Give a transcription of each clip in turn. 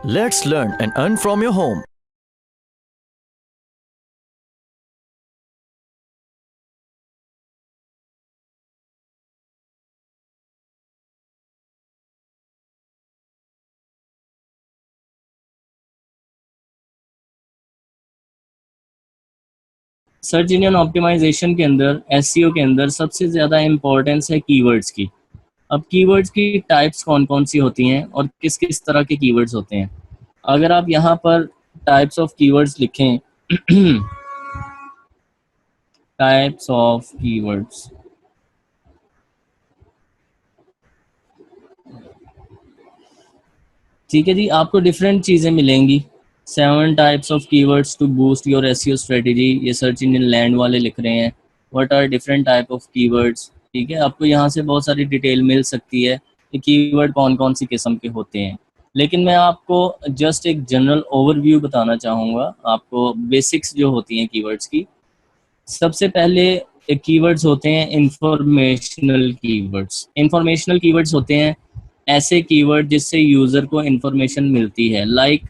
Let's learn and earn from your home. Search engine optimization के अंदर SEO के अंदर सबसे ज़्यादा इम्पोर्टेंस है कीवर्ड्स की। अब कीवर्ड्स की टाइप्स कौन कौन सी होती हैं और किस किस तरह के कीवर्ड्स होते हैं। अगर आप यहाँ पर टाइप्स ऑफ कीवर्ड्स लिखें टाइप्स ऑफ कीवर्ड्स, ठीक है जी, आपको डिफरेंट चीज़ें मिलेंगी। 7 types of keywords to boost your SEO strategy, ये सर्च इंजन लैंड वाले लिख रहे हैं। What are different type of keywords, ठीक है, आपको यहाँ से बहुत सारी डिटेल मिल सकती है कि कीवर्ड कौन कौन सी किस्म के होते हैं। लेकिन मैं आपको जस्ट एक जनरल ओवरव्यू बताना चाहूँगा, आपको बेसिक्स जो होती हैं कीवर्ड्स की। सबसे पहले कीवर्ड्स होते हैं इंफॉर्मेशनल कीवर्ड्स। इंफॉर्मेशनल कीवर्ड्स होते हैं ऐसे कीवर्ड जिससे यूज़र को इंफॉर्मेशन मिलती है। लाइक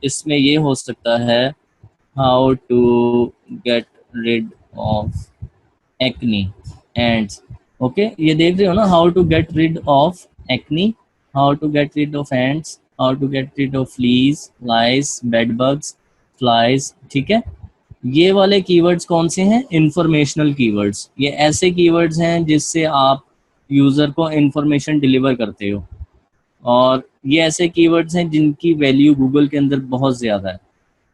इसमें ये हो सकता है how to get rid of acne ants. Okay, ये देख रहे हो ना, how to get rid of acne, how to get rid of ants, how to get rid of fleas, lice, bed bugs, flies, ठीक है। ये वाले कीवर्ड्स कौन से हैं? Informational keywords. ये ऐसे कीवर्ड्स हैं जिससे आप यूज़र को इंफॉर्मेशन डिलीवर करते हो, और ये ऐसे कीवर्ड्स हैं जिनकी वैल्यू गूगल के अंदर बहुत ज़्यादा है।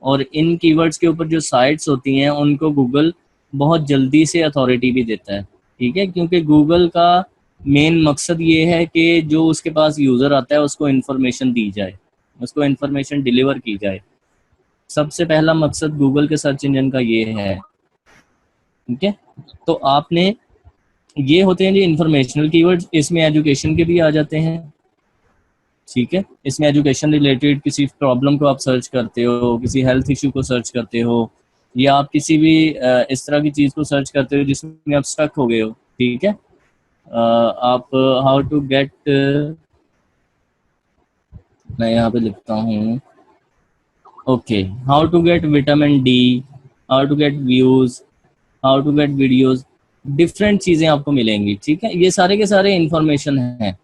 और इन कीवर्ड्स के ऊपर जो साइट्स होती हैं उनको गूगल बहुत जल्दी से अथॉरिटी भी देता है, ठीक है, क्योंकि गूगल का मेन मकसद ये है कि जो उसके पास यूज़र आता है उसको इन्फॉर्मेशन दी जाए, उसको इन्फॉर्मेशन डिलीवर की जाए। सबसे पहला मकसद गूगल के सर्च इंजन का ये है, ठीक है। तो आपने, ये होते हैं जी इंफॉर्मेशनल कीवर्ड्स। इसमें एजुकेशन के भी आ जाते हैं, ठीक है। इसमें एजुकेशन रिलेटेड किसी प्रॉब्लम को आप सर्च करते हो, किसी हेल्थ इशू को सर्च करते हो, या आप किसी भी इस तरह की चीज़ को सर्च करते हो जिसमें आप स्टक हो गए हो, ठीक है। आप हाउ टू गेट, मैं यहाँ पे लिखता हूँ, okay, how to get vitamin D, how to get views, how to get videos, different चीज़ें आपको मिलेंगी, ठीक है। ये सारे के सारे इंफॉर्मेशन हैं,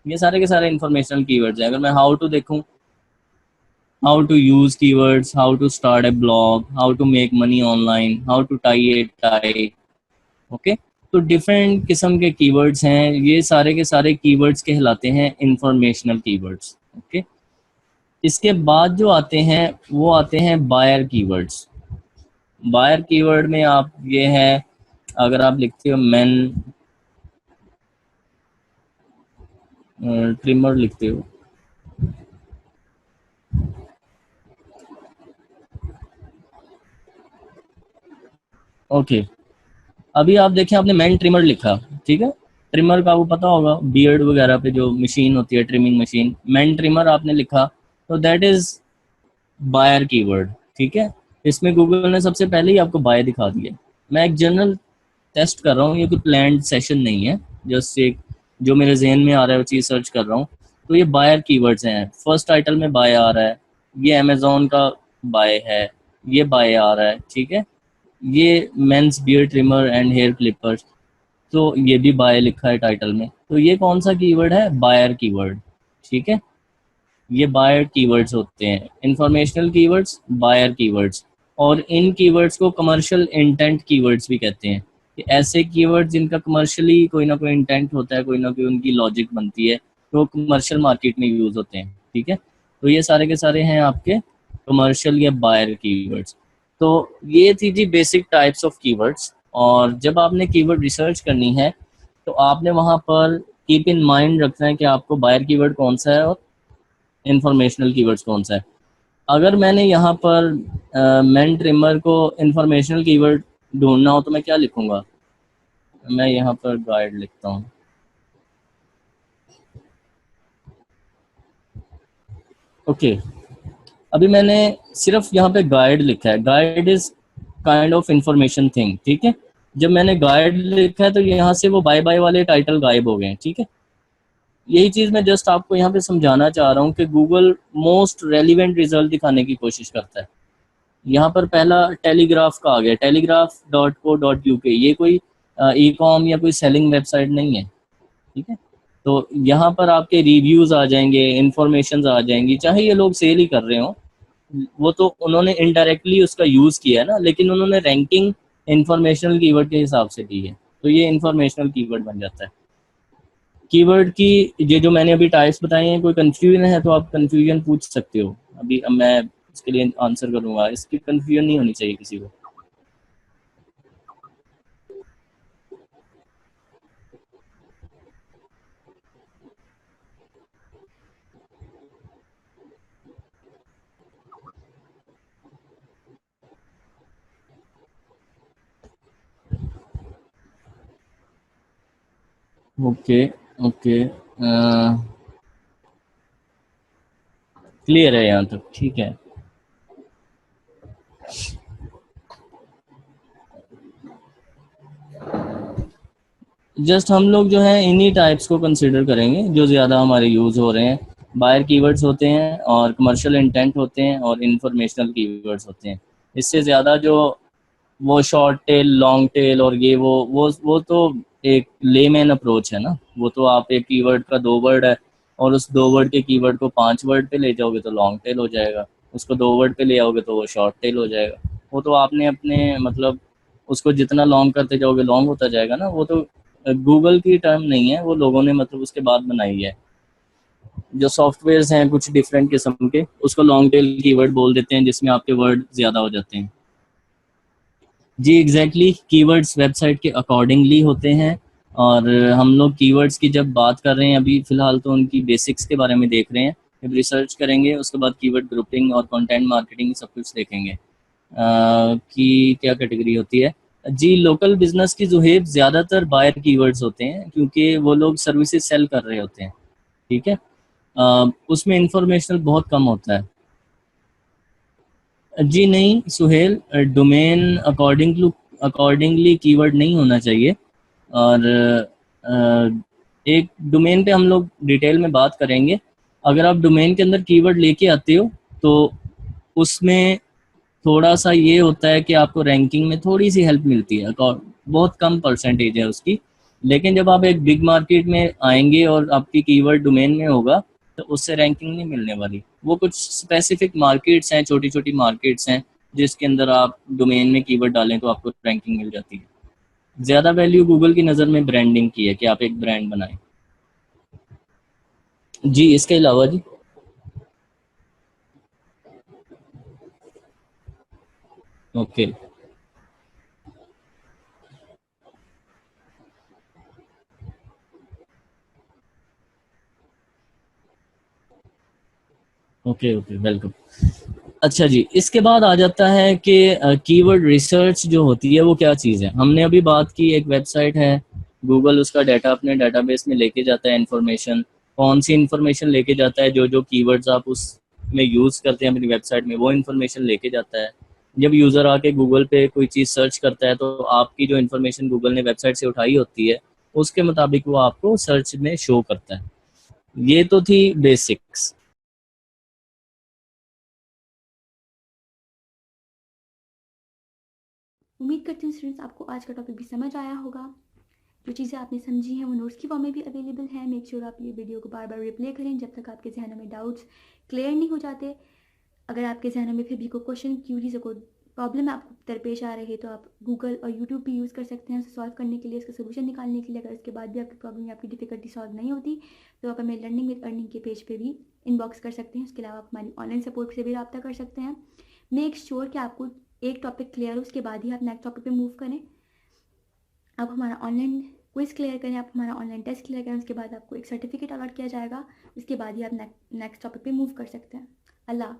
ये सारे के सारे इंफॉर्मेशनल कीवर्ड्स हैं। अगर मैं हाउ टू देखूँ, how to use keywords, how to start a blog, how to make money online, how to tie a tie, okay. तो डिफरेंट किस्म के कीवर्ड्स हैं, ये सारे के सारे कीवर्ड्स कहलाते हैं इंफॉर्मेशनल कीवर्ड्स, ओके। इसके बाद जो आते हैं वो आते हैं बायर कीवर्ड्स। बायर कीवर्ड में आप, ये है, अगर आप लिखते हो मैन ट्रिमर लिखते हो, ओके, अभी आप देखें आपने मैन ट्रिमर लिखा, ठीक है। ट्रिमर का वो पता होगा, बियर्ड वगैरह पे जो मशीन होती है, ट्रिमिंग मशीन, मैन ट्रिमर आपने लिखा, तो दैट इज बायर कीवर्ड, ठीक है। इसमें गूगल ने सबसे पहले ही आपको बाय दिखा दिया। मैं एक जनरल टेस्ट कर रहा हूँ, ये कोई प्लान्ड सेशन नहीं है, जस्ट एक जो मेरे जहन में आ रहा है वो चीज़ सर्च कर रहा हूँ। तो ये बायर कीवर्ड्स हैं। फर्स्ट टाइटल में बाय आ रहा है, ये अमेजोन का बाय है, ये बाय आ रहा है, ठीक है। ये men's beard trimmer and hair clippers, तो ये भी बाय लिखा है टाइटल में। तो ये कौन सा कीवर्ड है? बायर कीवर्ड, ठीक है। ये बायर कीवर्ड्स होते हैं, इंफॉर्मेशनल कीवर्ड्स, बायर कीवर्ड्स। और इन कीवर्ड्स को कमर्शियल इंटेंट कीवर्ड्स भी कहते हैं, कि ऐसे कीवर्ड जिनका कमर्शियली कोई ना कोई इंटेंट होता है, कोई ना कोई उनकी लॉजिक बनती है, तो कमर्शियल मार्केट में यूज़ होते हैं, ठीक है। तो ये सारे के सारे हैं आपके कमर्शियल या बायर कीवर्ड्स। तो ये थी जी बेसिक टाइप्स ऑफ कीवर्ड्स। और जब आपने कीवर्ड रिसर्च करनी है तो आपने वहाँ पर कीप इन माइंड रखना है कि आपको बायर कीवर्ड कौन सा है और इंफॉर्मेशनल कीवर्ड्स कौन सा है। अगर मैंने यहाँ पर मैन ट्रिमर को इंफॉर्मेशनल कीवर्ड ढूंढना हो तो मैं क्या लिखूँगा? मैं यहाँ पर गाइड लिखता हूँ, ओके। अभी मैंने सिर्फ यहाँ पे गाइड लिखा है, guide is kind of information thing, ठीक है। जब मैंने गाइड लिखा है तो यहाँ से वो बाय बाय वाले टाइटल गायब हो गए हैं, ठीक है। यही चीज़ मैं जस्ट आपको यहाँ पे समझाना चाह रहा हूँ कि गूगल मोस्ट रेलिवेंट रिजल्ट दिखाने की कोशिश करता है। यहाँ पर पहला टेलीग्राफ का आ गया, telegraph.co.uk, ये कोई ई कॉम या कोई सेलिंग वेबसाइट नहीं है, ठीक है। तो यहाँ पर आपके रिव्यूज़ आ जाएंगे, इंफॉर्मेशन आ जाएंगी, चाहे ये लोग सेल ही कर रहे हो, वो तो उन्होंने इनडायरेक्टली उसका यूज़ किया है ना, लेकिन उन्होंने रैंकिंग इंफॉर्मेशनल कीवर्ड के हिसाब से दी है, तो ये इंफॉर्मेशनल कीवर्ड बन जाता है। कीवर्ड की ये जो मैंने अभी टाइप्स बताई हैं, कोई कंफ्यूजन है तो आप कंफ्यूजन पूछ सकते हो, अभी अब मैं इसके लिए आंसर करूंगा, इसकी कंफ्यूजन नहीं होनी चाहिए किसी को। ओके ओके, क्लियर है यहाँ तक, ठीक है। जस्ट हम लोग जो है इन्हीं टाइप्स को कंसिडर करेंगे जो ज़्यादा हमारे यूज़ हो रहे हैं। बायर कीवर्ड्स होते हैं और कमर्शियल इंटेंट होते हैं और इंफॉर्मेशनल कीवर्ड्स होते हैं। इससे ज़्यादा जो वो शॉर्ट टेल, लॉन्ग टेल और ये वो तो एक लेमैन अप्रोच है ना। वो तो आप एक कीवर्ड का 2 वर्ड है और उस 2 वर्ड के कीवर्ड को 5 वर्ड पे ले जाओगे तो लॉन्ग टेल हो जाएगा, उसको 2 वर्ड पे ले आओगे तो वो शॉर्ट टेल हो जाएगा। वो तो आपने अपने मतलब उसको जितना लॉन्ग करते जाओगे लॉन्ग होता जाएगा ना। वो तो गूगल की टर्म नहीं है, वो लोगों ने मतलब उसके बाद बनाई है। जो सॉफ्टवेयर्स हैं कुछ डिफरेंट किस्म के, उसको लॉन्ग टेल कीवर्ड बोल देते हैं जिसमें आपके वर्ड ज़्यादा हो जाते हैं। जी एग्जैक्टली, कीवर्ड्स वेबसाइट के अकॉर्डिंगली होते हैं। और हम लोग कीवर्ड्स की जब बात कर रहे हैं अभी फ़िलहाल तो उनकी बेसिक्स के बारे में देख रहे हैं। जब रिसर्च करेंगे उसके बाद कीवर्ड ग्रुपिंग और कंटेंट मार्केटिंग सब कुछ देखेंगे कि क्या कैटेगरी होती है। जी लोकल बिजनेस की जुहेब ज़्यादातर बायर कीवर्ड्स होते हैं क्योंकि वो लोग सर्विसेज सेल कर रहे होते हैं, ठीक है। उसमें इंफॉर्मेशनल बहुत कम होता है। जी नहीं सुहेल, डोमेन अकॉर्डिंगली कीवर्ड नहीं होना चाहिए। और एक डोमेन पे हम लोग डिटेल में बात करेंगे। अगर आप डोमेन के अंदर कीवर्ड लेके आते हो तो उसमें थोड़ा सा ये होता है कि आपको रैंकिंग में थोड़ी सी हेल्प मिलती है, बहुत कम परसेंटेज है उसकी। लेकिन जब आप एक बिग मार्केट में आएंगे और आपकी कीवर्ड डोमेन में होगा तो उससे रैंकिंग नहीं मिलने वाली। वो कुछ स्पेसिफिक मार्केट्स हैं, छोटी छोटी मार्केट्स हैं जिसके अंदर आप डोमेन में कीवर्ड डालें तो आपको रैंकिंग मिल जाती है। ज़्यादा वैल्यू गूगल की नज़र में ब्रांडिंग की है कि आप एक ब्रांड बनाएं। जी इसके अलावा जी, ओके ओके ओके, वेलकम। अच्छा जी, इसके बाद आ जाता है कि कीवर्ड रिसर्च जो होती है वो क्या चीज़ है। हमने अभी बात की एक वेबसाइट है, गूगल उसका डाटा अपने डाटाबेस में लेके जाता है, इन्फॉर्मेशन कौन सी इन्फॉर्मेशन लेके जाता है, जो जो कीवर्ड्स आप उसमें यूज़ करते हैं अपनी वेबसाइट में वो इन्फॉर्मेशन लेके जाता है। जब यूज़र आके गूगल पे कोई चीज़ सर्च करता है तो आपकी जो इन्फॉर्मेशन गूगल ने वेबसाइट से उठाई होती है उसके मुताबिक वो आपको सर्च में शो करता है। ये तो थी बेसिक्स। उम्मीद करती हूँ स्टूडेंट्स आपको आज का टॉपिक भी समझ आया होगा। जो चीज़ें आपने समझी हैं वो नोट्स की फॉर्म में भी अवेलेबल है। मेक श्योर आप ये वीडियो को बार बार रिप्ले करें जब तक आपके जहनों में डाउट्स क्लियर नहीं हो जाते। अगर आपके जहनों में फिर भी कोई क्वेश्चन, क्यूरीज, कोई प्रॉब्लम आपको दरपेश आ रही है तो आप गूगल और यूट्यूब भी यूज़ कर सकते हैं उसे सॉल्व करने के लिए, इसका सोल्यूशन निकालने के लिए। अगर इसके बाद भी आपकी प्रॉब्लम या आपकी डिफिकल्टी सॉल्व नहीं होती तो आप हमें लर्निंग विद अर्निंग के पेज पे भी इनबॉक्स कर सकते हैं। उसके अलावा आप हमारी ऑनलाइन सपोर्ट से भी रब्ता कर सकते हैं। मेक श्योर कि आपको एक टॉपिक क्लियर हो उसके बाद ही आप नेक्स्ट टॉपिक पे मूव करें। आप हमारा ऑनलाइन क्विज क्लियर करें, आप हमारा ऑनलाइन टेस्ट क्लियर करें, उसके बाद आपको एक सर्टिफिकेट अलॉट किया जाएगा। उसके बाद ही आप नेक्स्ट टॉपिक पे मूव कर सकते हैं। अल्लाह।